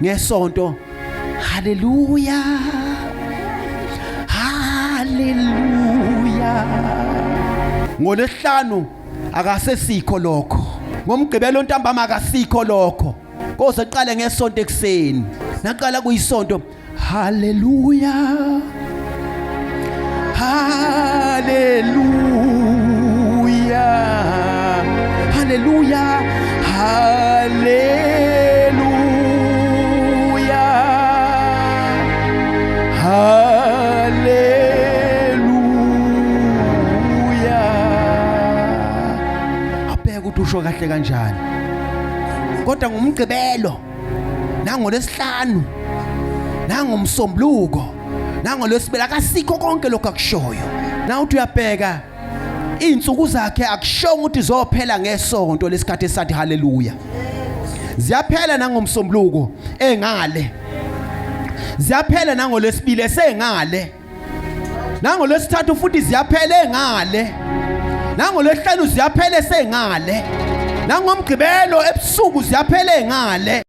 ngesonto. Haleluya, haleluya. ngoLwesihlanu akasesikho lokho, ngoMgqibelo ntambama akasikho lokho. Kose qale ngesonto ekseni, naqala kuyisonto. Haleluya, haleluya, haleluya, haleluya, haleluya. Abheka ukuthi usho kahle kanjani. Kodwa ngoMgqibelo, nangoLwesihlanu, nangoMsombuluko, nangoLwesibili akasikho konke lokho akushoyo. Na uthi uyabheka insuku zakhe akushonga ukuthi zophela ngesonto lesikhathi esathi haleluya. Ziyaphela nangoMsombuluko engale, ziyaphela nangoLwesibili esengale, nangoLwesithathu futhi ziyaphela engale, nangoLwesihlanu ziyaphela esengale, nangoMgqibelo ebusuku ziyaphela engale.